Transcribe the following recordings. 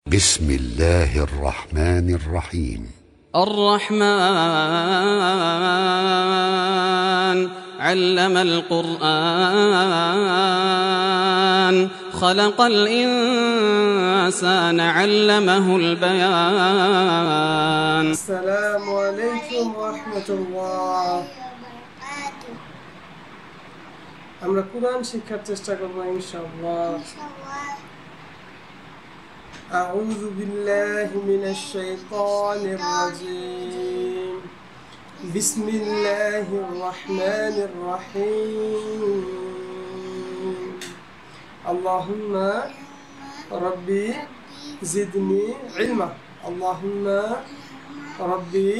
بسم الله الرحمن الرحيم الرحمن علم القرآن خلق الإنسان علمه البيان. السلام عليكم ورحمة الله. আমরা কুরআন শিক্ষার চেষ্টা করব ইনশাআল্লাহ। أعوذ بالله من الشيطان الرجيم. بسم الله الرحمن الرحيم. اللهم ربي زدني علما. اللهم ربي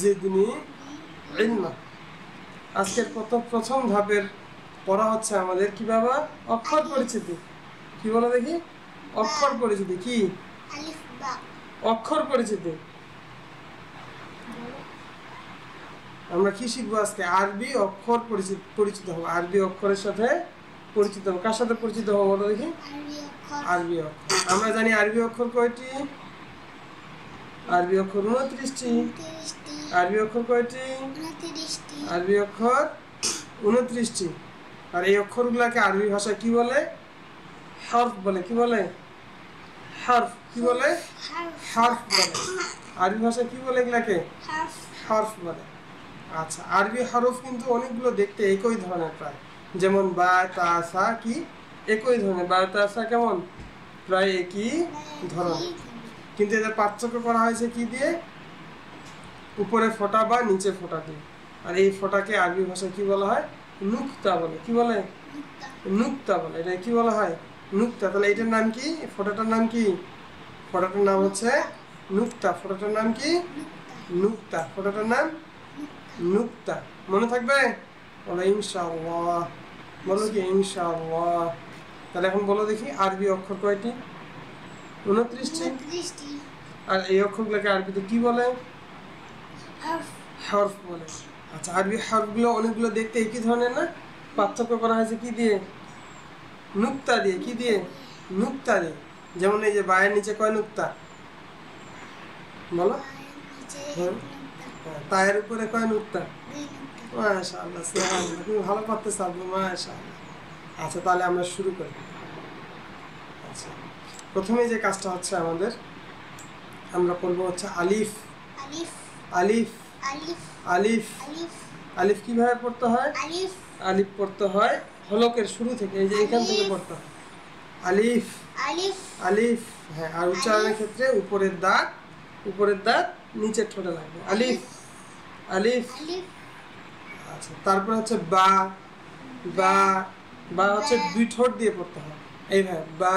زدني علما. আজকের প্রথম ধাপের পড়া হচ্ছে আমাদের কি বাবা? অক্ষর পরিচিতি। কি বলো দেখি? অক্ষর পরিচিতি কি? আলিফ বা। অক্ষর পরিচিতি। আমরা কি শিখবো আজকে? আরবি অক্ষর পরিচিত হবো। আরবি অক্ষরের সাথে পরিচিত হবো। কার সাথে পরিচিত হবো বলো দেখি? আরবি অক্ষর। আমরা জানি আরবি অক্ষর কয়টি? আরবি অক্ষর 29টি। আরবি অক্ষর কয়টি? 29টি। আরবি অক্ষর 29টি। আর এই অক্ষরগুলোকে আরবি ভাষায় কি বলে? হরফ বলে। কি বলে? হরফ। কি বলে? হরফ বলে। আরবি ভাষায় কি বলে এগুলাকে? হরফ বলে। আচ্ছা, আরবি হরফ কিন্তু অনেকগুলো দেখতে একই ধরনের প্রায়, যেমন বা তা সা কি একই ধরনের। বা তা সা কেমন? প্রায় একই ধরনের, কিন্তু এদের পার্থক্য করা হয়েছে কি দিয়ে? উপরে ফোঁটা বা নিচে ফোঁটা দিয়ে। আর এই ফোঁটাকে আরবি ভাষায় কি বলা হয়? নুক্তা বলে। কি বলে? নুক্তা বলে। এটা কি বলা হয়? নুক্তা। তাহলে এটার নাম কি? ফোঁটাটার নাম কি? ফোঁটাটার নাম হচ্ছে নুক্তা। ফোঁটাটার নাম কি? নুক্তা। ফোঁটাটার নাম নুক্তা। মনে থাকবে? বলো ইনশাআল্লাহ। বলো কি ইনশাআল্লাহ। তাহলে এখন বলো দেখি আরবি অক্ষর কয়টি? 29টি। আর এই অক্ষরগুলোকে আরবিতে কি বলে? হরফ বলে। আচ্ছা, আরবি হরফগুলো অনেকগুলো দেখতে একই ধরনের না? পার্থক্য করা হয়েছে কি দিয়ে? নুক্তা দিয়ে। কি দিয়ে? নুক্তা দিয়ে। যেমন এই যে বায়ের নিচে কয় নুক্তা? বলো। তায়ের উপরে কয় নুক্তা? মাশাআল্লাহ, সুবহানাল্লাহ। তুমি ভালো পারতেছ আব্বু, মাশাআল্লাহ। আচ্ছা, তাহলে আমরা শুরু করি। আচ্ছা, প্রথমে যে কাজটা হচ্ছে আমাদের, আমরা করব হচ্ছে আলিফ। আলিফ আলিফ আলিফ আলিফ। আলিফ কিভাবে পড়তে হয়? আলিফ পড়তে হয় হলকের শুরু থেকে, এই যে এখান থেকে পড়তে হয়। আলিফ আলিফ আলিফ। হ্যাঁ, আর উচ্চারণের ক্ষেত্রে উপরের দাঁত নিচের ঠোঁটে লাগবে। আলিফ আলিফ। আচ্ছা, তারপর হচ্ছে বা। বা বা হচ্ছে দুই ঠোঁট দিয়ে পড়তে হয় এইভাবে। বা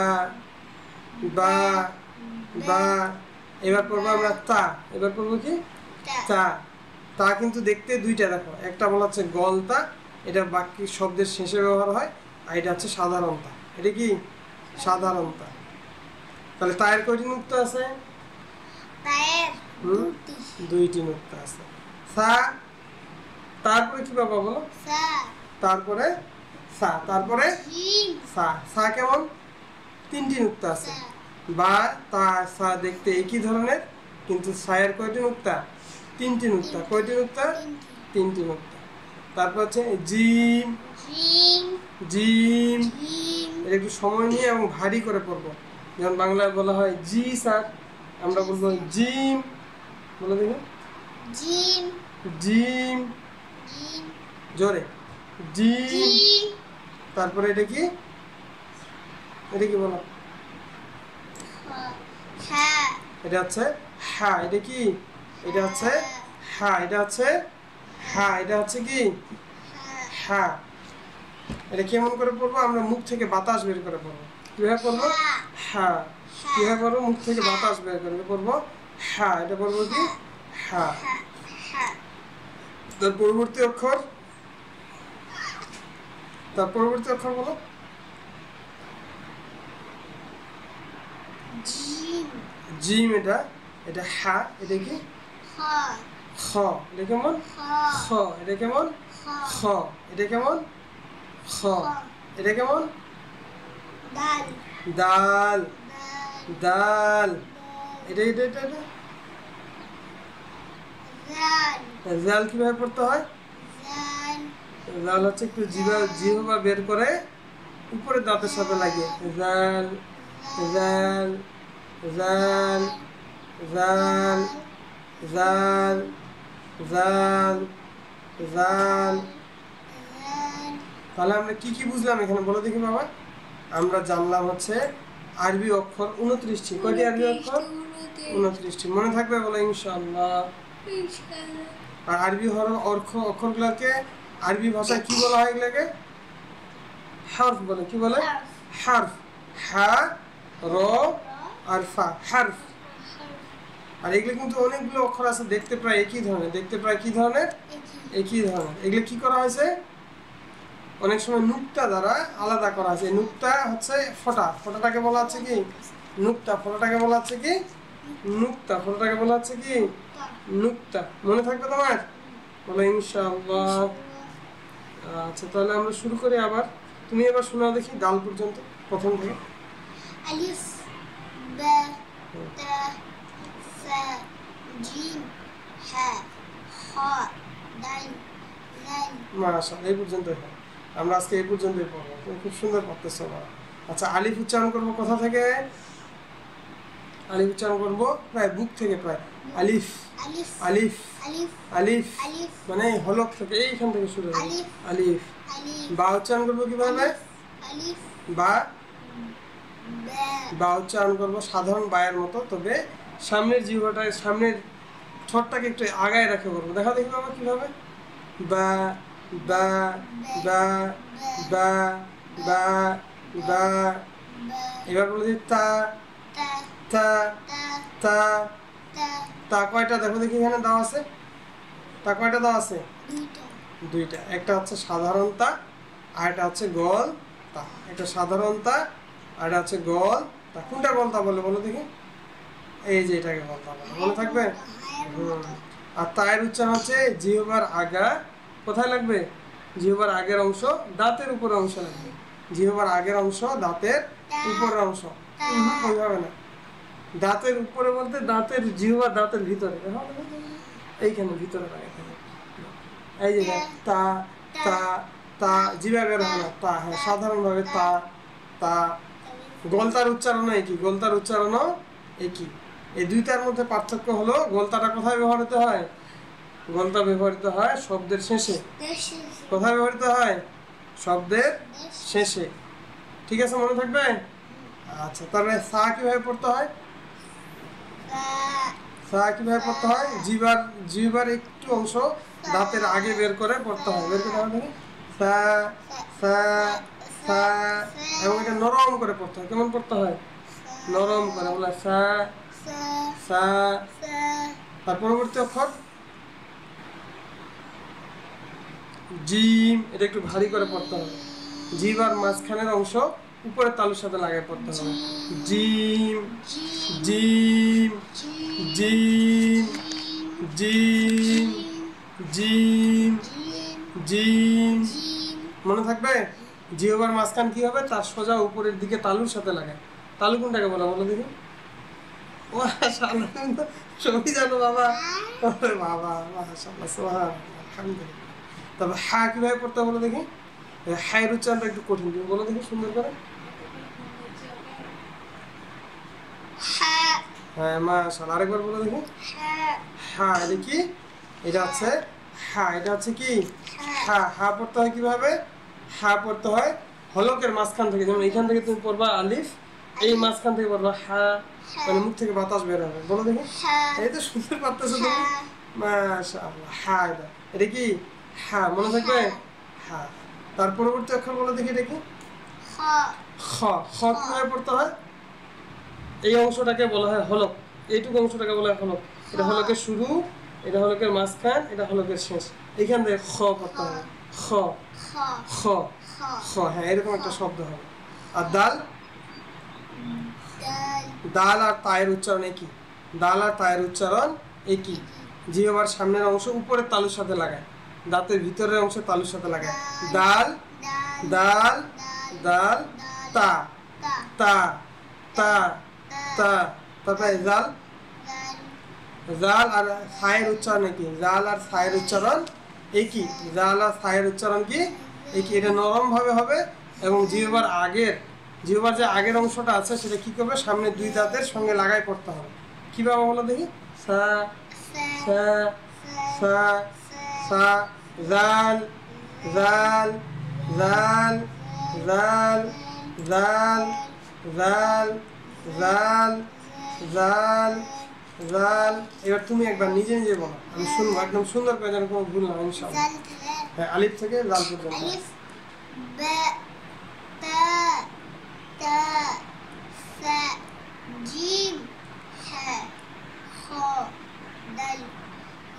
বা বা। এবার পড়বো আমরা তা। এবার পড়বো কি? তা। তা কিন্তু দেখতে দুইটা, দেখো। একটা বলা হচ্ছে গলতা, এটা বাকি শব্দের শেষে ব্যবহার হয়। আর এটা হচ্ছে সাধারণ তা। এটা কি? সাধারণ তা। তাহলে তায়ের কয়টি নুক্তা আছে? দুইটি নুক্তা আছে। সা। তারপরে কি বাবা বলো? তারপরে সা। তারপরে সা। সা কেমন? তিনটি নুক্তা আছে। বা তা সা দেখতে একই ধরনের, কিন্তু সায়ের কয়টি নুক্তা? তিনটি নুক্তা। কয়টি নুক্তা? তিনটি নুক্তা। তারপর হচ্ছে জিম। জিম। এটা একটু সময় নিয়ে এবং ভারী করে পড়বো। যেমন বাংলায় বলা হয় জি স্যার, আমরা বলবো জিম। বলে দেখি জিম। জিম জোরে। জিম। তারপরে এটা কি? এটা কি বলো? এটা হচ্ছে হ্যাঁ। এটা কি? এটা হচ্ছে হ্যাঁ। এটা হচ্ছে হ্যাঁ। এটা হচ্ছে কি? হ্যাঁ। এটা কেমন করে পড়বো? আমরা মুখ থেকে বাতাস বের করে পড়বো। কিভাবে পড়বো? হ্যাঁ। কিভাবে পড়বো? মুখ থেকে বাতাস বের করে পড়বো। হ্যাঁ। এটা পড়বো কি? হ্যাঁ। তার পরবর্তী অক্ষর বলো। জিম। এটা হ্যাঁ। এটা কি? খ। এটা কেমন? খ। এটা কেমন? খ। এটা কেমন? খ। এটা কেমন? দাল। দাল এটা এটা এটা এটা জাল কিভাবে পড়তে হয়? জাল হচ্ছে একটু জিহ্বা বের করে উপরে দাঁতের সাথে লাগিয়ে জাল জাল জাল জাল জাল জাল জাল। তাহলে আমরা কি কি বুঝলাম এখানে বলে দেখি বাবা? আমরা জানলাম হচ্ছে আরবি অক্ষর 29টি। কয়টি আরবি অক্ষর? 29টি। মনে থাকবে বলে ইনশাআল্লাহ। আর আরবি অক্ষরগুলোকে আরবি ভাষায় কি বলা হয়? এগুলোকে হারফ বলে। কি বলে? হারফ। হা র আর ফা, হারফ। আর এগুলো কিন্তু অনেকগুলো অক্ষর আছে, দেখতে প্রায় একই ধরনের। দেখতে প্রায় কি ধরনের? একই ধরনের। এগুলো কি করা হয়েছে? অনেক সময় নুক্তা দ্বারা আলাদা করা হয়েছে। নুক্তা হচ্ছে ফোঁটা, ফোঁটাটাকে বলা হচ্ছে কি নুক্তা, ফোঁটাটাকে বলা হচ্ছে কি নুক্তা, ফোঁটাটাকে বলা হচ্ছে কি নুক্তা। মনে থাকবে তোমার? বলো ইনশাআল্লাহ। আচ্ছা তাহলে আমরা শুরু করি আবার। তুমি এবার শোনাও দেখি দাল পর্যন্ত প্রথম থেকে। আলিফ বা তা সা জিম হা হা দাল লাম। মাশাআল্লাহ, এই পর্যন্ত হয়। আমরা আজকে এই পর্যন্তই পড়বো। তুমি খুব সুন্দর পড়তেছো না। আচ্ছা আলিফ উচ্চারণ করবো কোথা থেকে? আলিফ উচ্চারণ করবো প্রায় বুক থেকে, প্রায় আলিফ আলিফ আলিফ আলিফ আলিফ আলিফ মানে হলক থেকে, এইখান থেকে শুরু হবে আলিফ আলিফ। আলিফ বা উচ্চারণ করবো কিভাবে? আলিফ বা বা বা উচ্চারণ করবো সাধারণ বায়ের মতো, তবে সামনের জিহ্বাটা, সামনের ঠোঁটটাকে একটু আগায় রাখে করবো। দেখা দেখি বাবা কিভাবে। বা বা বা বা বা বা। এবার বলে দিই তা তা তা তা তা। তা তা কয়টা দেখো দেখি এখানে দেওয়া আছে? তা কয়টা দেওয়া আছে? দুইটা দুইটা। একটা হচ্ছে সাধারণ তা আর একটা হচ্ছে গল তা। একটা সাধারণ তা আর একটা হচ্ছে গল তা। কোনটা গল তা বলে বলো দেখি? এই যে এটাকে গল তা বলে। মনে থাকবে? হুম। আর তায়ের উচ্চারণ হচ্ছে জিহ্বার আগা কোথায় লাগবে? জিহ্বার আগের অংশ দাঁতের উপরের অংশ লাগবে। জিহ্বার আগের অংশ দাঁতের উপরের অংশ। ওইভাবে না, দাঁতের উপরে বলতে দাঁতের জিহ্বা দাঁতের ভিতরে, এইখানে ভিতরে লাগে। এই যে তা তা তা, জিভা বের হয় না তা। হ্যাঁ সাধারণভাবে তা তা। গলতার উচ্চারণও একই, গলতার উচ্চারণও একই। এই দুইটার মধ্যে পার্থক্য হলো গলতাটা কোথায় ব্যবহৃত হয়? গলতা ব্যবহৃত হয় শব্দের শেষে। কোথায় ব্যবহৃত হয়? শব্দের শেষে। ঠিক আছে, মনে থাকবে? আচ্ছা তাহলে সা কিভাবে পড়তে হয়? সা কিভাবে পড়তে হয়? জিহ্বার একটু অংশ দাঁতের আগে বের করে পড়তে হয়। বের করতে হবে সা সা সা, এবং এটা নরম করে পড়তে হয়। কেমন পড়তে হয়? নরম করে বলা সা সা। তার পরবর্তী অক্ষর জিম, এটা একটু ভারী করে পড়তে হবে। জিহ্বার মাঝখানের অংশ উপরের তালুর সাথে লাগায় পড়তে হবে। Gym gym gym gym gym gym. মনে থাকবে? জিহ্বার মাঝখান কি হবে? তার সোজা উপরের দিকে তালুর সাথে লাগায়। তালু কোনটাকে বলা বলো দেখি? ও মাশাআল্লাহ, সবই জানো বাবা। ওরে বাবা মাশাআল্লাহ, সুবহানাল্লাহ, আলহামদুলিল্লাহ। তবে হা কিভাবে পড়তে বলো দেখি? হায়ের উচ্চারণটা একটু কঠিন, তুমি বলো দেখি সুন্দর করে। হ্যাঁ মাশাআল্লাহ, আরেকবার বলো দেখি। হা, এটা কি? এটা হচ্ছে হা। এটা হচ্ছে কি? হা। হা পড়তে হয় কিভাবে? হা পড়তে হয় হলকের মাঝখান থেকে। যেমন এখান থেকে তুমি পড়বা আলিফ, এই মাঝখান থেকে পড়বা হা, মানে মুখ থেকে বাতাস বের হবে। বলো দেখি। এই তো শুনতে পারতেছো তুমি? মাশাআল্লাহ, হা। এটা কি? হা। মনে থাকবে? হা। তার পরবর্তী অক্ষর বলো দেখি এটা কি? খ। খ কিভাবে পড়তে হয়? এই অংশটাকে বলা হয় হলক। এইটুকু অংশটাকে বলা হয় হলক। এটা হলকের শুরু, এটা হলকের মাঝখান, এটা হলকের শেষ। এইখান থেকে খ পড়তে হবে। খ খ খ। হ্যাঁ এরকম একটা শব্দ হবে। আর দাল, দাল আর তায়ের উচ্চারণ একই। দাল আর তায়ের উচ্চারণ একই। জিহ্বার সামনের অংশ উপরের তালুর সাথে লাগায়, দাঁতের ভিতরের অংশ তালুর সাথে লাগায়। দাল দাল দাল তা তা তা তা তারপরে জাল জাল জাল আর সায়ের উচ্চারণ কি জাল আর সায়ের উচ্চারণ একই জাল আর সায়ের উচ্চারণ কি একই এটা নরম ভাবে হবে এবং জিহ্বার যে আগের অংশটা আছে সেটা কি করবে সামনে দুই দাঁতের সঙ্গে লাগাই পড়তে হবে কিভাবে বলো দেখি সা সা সা সা জাল জাল জাল জাল জাল জাল জাল জাল জাল এবার তুমি একবার নিজে নিজে বলো আমি শুনবো একদম সুন্দর করে যেন কোনো ভুল না হয় ইনশাআল্লাহ জাল থেকে হ্যাঁ আলিফ থেকে জাল পর্যন্ত আলিফ বা তা তা সা জিম হা খ দাল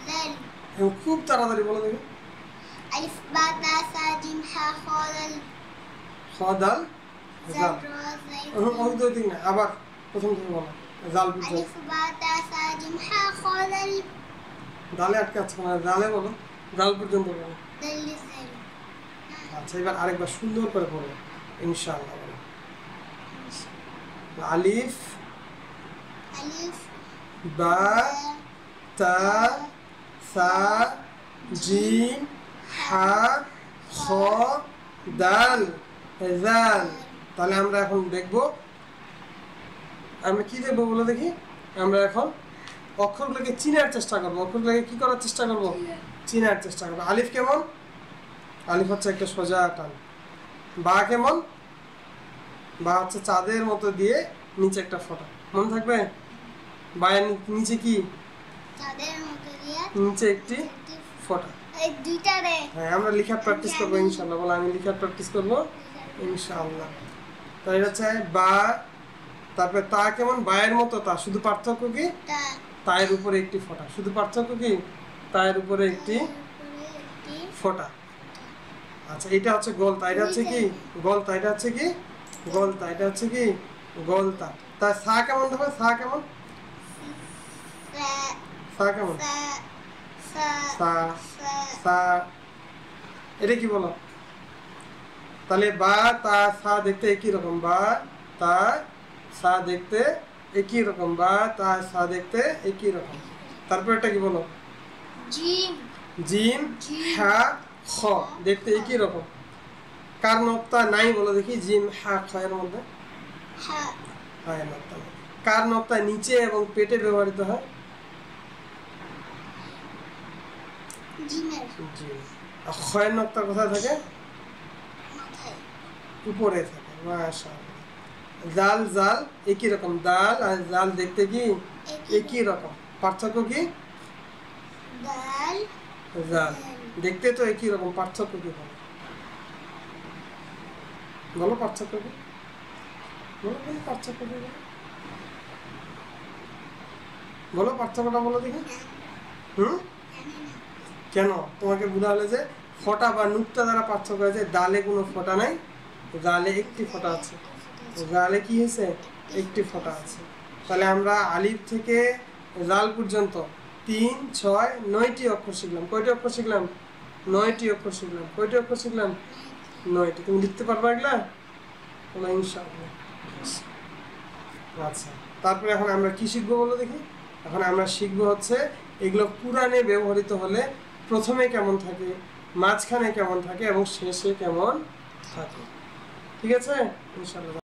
লাল এবং খুব তাড়াতাড়ি বলো দেখি আলিফ বা তা সা জিম হা খ দাল খ দাল জাল জাল র জাই ওই দুই দিন না আবার প্রথম থেকে বলো জাল পর্যন্ত আলিফ বা তা সা জিম হা খ দাল দালে আটকে আছে না জালে বলো জাল পর্যন্ত বলো দাল জাল আচ্ছা এবার আরেকবার সুন্দর করে পড়ো ইনশাআল্লাহ বলো আলিফ আলিফ বা তা সা জিম হা খ দাল জাল তাহলে আমরা এখন দেখব আমরা কি দেখবো বলে দেখি আমরা এখন অক্ষরগুলোকে চিনার চেষ্টা করবো অক্ষরগুলোকে কি করার চেষ্টা করবো চিনার চেষ্টা করবো আলিফ কেমন আলিফ হচ্ছে একটা সোজা টান বা কেমন বা হচ্ছে চাঁদের মতো দিয়ে নিচে একটা ফোঁটা মনে থাকবে বায়ের নিচে কি তাদের মতো দিয়ে নিচে একটি ফোঁটা এই দুইটা রে হ্যাঁ আমরা লেখার প্র্যাকটিস করবো ইনশাআল্লাহ বলে আমি লেখার প্র্যাকটিস করবো ইনশাআল্লাহ তাই হচ্ছে বা তারপরে তা কেমন বায়ের মতো তা শুধু পার্থক্য কি তা তায়ের উপরে একটি ফোঁটা শুধু পার্থক্য কি তায়ের উপরে একটি উপরে একটি ফোঁটা আচ্ছা এটা হচ্ছে গোলতা এটা হচ্ছে কি গোলতা এটা হচ্ছে কি গোলতা এটা হচ্ছে কি গোলতা তা সা কেমন দেখো সা কেমন সা সা কেমন সা সা সা সা সা এটা কি বলো তাহলে বা তা সা দেখতে একই রকম বা তা সা দেখতে একই রকম বা তা সা দেখতে একই রকম তারপর এটা কি বলো জিম জিম হা খ দেখতে একই রকম কার নক্তা নাই বলো দেখি জিম হা খ এর মধ্যে হা হ্যাঁ নক্তা নাই। কার নক্তা নিচে এবং পেটে ব্যবহৃত হয় জিমের জিম আর খয়ের নক্তা কোথায় থাকে মাথায় উপরে থাকে মাশাআল্লাহ জাল জাল একই রকম দাল আর জাল দেখতে কি একই রকম পার্থক্য কি দাল জাল দেখতে তো একই রকম পার্থক্য কি বলো বলো পার্থক্য কি বলো বলো পার্থক্য কি বলো? বলো পার্থক্যটা বলো দেখি হুম কেন তোমাকে বোঝালে যে ফোঁটা বা নুক্তা দ্বারা পার্থক্য হয়েছে ডালে কোনো ফোঁটা নাই জালে একটি ফোঁটা আছে জালে কি হয়েছে একটি ফোঁটা আছে তাহলে আমরা আলিফ থেকে জাল পর্যন্ত 3, 6, 9টি অক্ষর শিখলাম কয়টি অক্ষর শিখলাম 9টি অক্ষর শিখলাম কয়টি অক্ষর শিখলাম 9টি তুমি লিখতে পারবা এগুলা বলো ইনশাআল্লাহ আচ্ছা তারপরে এখন আমরা কি শিখবো বলো দেখি এখন আমরা শিখবো হচ্ছে এগুলো কুরআনে ব্যবহৃত হলে প্রথমে কেমন থাকে মাঝখানে কেমন থাকে এবং শেষে কেমন থাকে ঠিক আছে ইনশাআল্লাহ